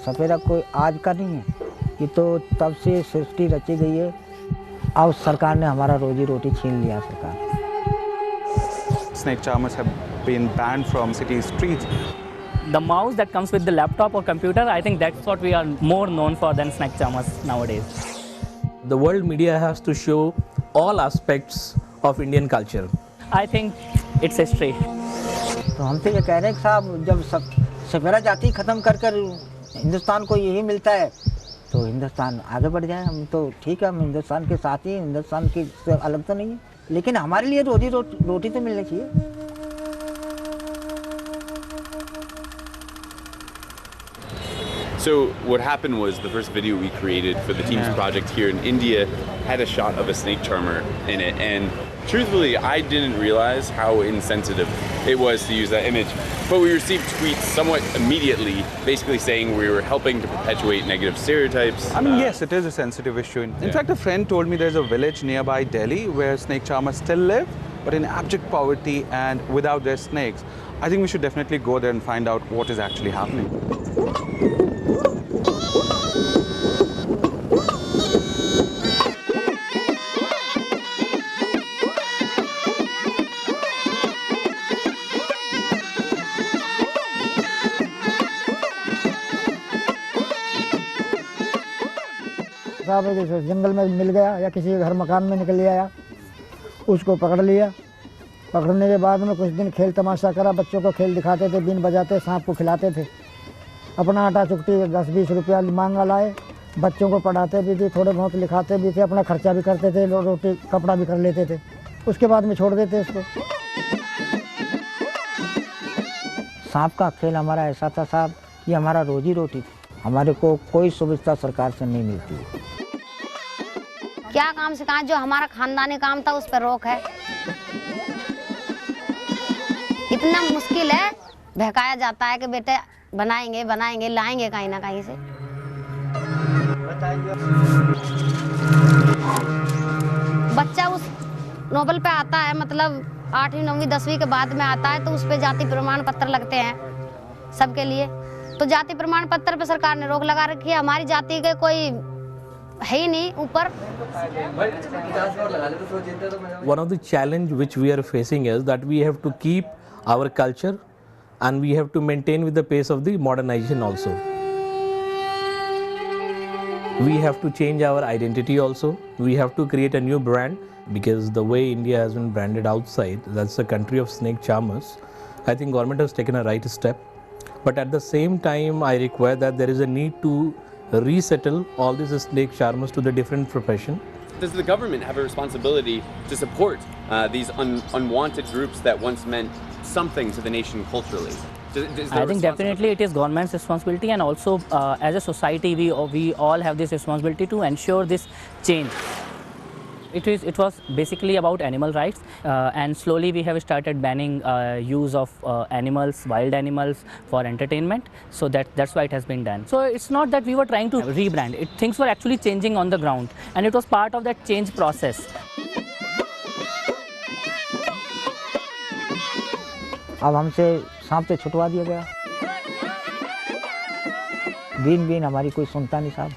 सपेरा कोई आज का नहीं है, ये तो तब से सृष्टि रची गई है। अब सरकार ने हमारा रोजी रोटी छीन लिया। सरकार Snake charmers have been banned from city streets. The mouse that comes with the laptop or computer, I think that's what we are more known for than snake charmers nowadays. The world media has to show all aspects of Indian culture. I think it's history. तो हम तो ये कह रहे हैं कि साहब जब सपेरा जाति खत्म कर हिंदुस्तान को यही मिलता है तो हिंदुस्तान आगे बढ़ जाए। हम तो ठीक है, हम हिंदुस्तान के साथ ही, हिंदुस्तान की से अलग तो नहीं है, लेकिन हमारे लिए रोटी तो मिलनी चाहिए। So what happened was the first video we created for the team's project here in India had a shot of a snake charmer in it, and truthfully I didn't realize how insensitive it was to use that image. But we received tweets somewhat immediately basically saying we were helping to perpetuate negative stereotypes. I mean, yes, it is a sensitive issue. In fact, a friend told me there's a village nearby Delhi where snake charmers still live, but in abject poverty and without their snakes. I think we should definitely go there and find out what is actually happening. साहब जैसे जंगल में मिल गया या किसी के घर मकान में निकल आया, उसको पकड़ लिया। पकड़ने के बाद में कुछ दिन खेल तमाशा करा, बच्चों को खेल दिखाते थे, बीन बजाते, सांप को खिलाते थे। अपना आटा चुकती 10-20 रुपया मांगा लाए, बच्चों को पढ़ाते भी थे, थोड़े बहुत लिखाते भी थे, अपना खर्चा भी करते थे, रोटी कपड़ा भी कर लेते थे। उसके बाद में छोड़ देते इसको। सांप का खेल हमारा ऐसा था साहब, ये हमारा रोजी रोटी थी। हमारे को कोई सुविधा सरकार से नहीं मिलती है। क्या काम सिखाएं, जो हमारा खानदानी काम था उस पर रोक है। इतना मुश्किल है, बहकाया जाता है कि बेटे बनाएंगे बनाएंगे, लाएंगे कहीं ना कहीं से। बच्चा उस नोबल पे आता है, मतलब 8वीं 9वीं 10वीं के बाद में आता है, तो उस पे जाति प्रमाण पत्र लगते हैं सबके लिए। तो जाति प्रमाण पत्र पे सरकार ने रोक लगा रखी है। हमारी जाति के कोई है ही नहीं ऊपर। One of the challenge which we are facing is that we have to keep our culture and we have to maintain with the pace of the modernization also. We have to change our identity also. We have to create a new brand, because the way India has been branded outside, that's the country of snake charmers. I think government has taken a right step, but at the same time I require that there is a need to resettle all these snake charmers to the different profession. Does the government have a responsibility to support these unwanted groups that once meant something to the nation culturally? I think definitely it is government's responsibility, and also as a society we all have this responsibility to ensure this change. It was basically about animal rights, and slowly we have started banning use of animals, wild animals, for entertainment. So that's why it has been done. So it's not that we were trying to rebrand. Things were actually changing on the ground, and it was part of that change process. अब हमसे सांप से छुटवा दिया गया। Been हमारी कोई सुनता नहीं साहब।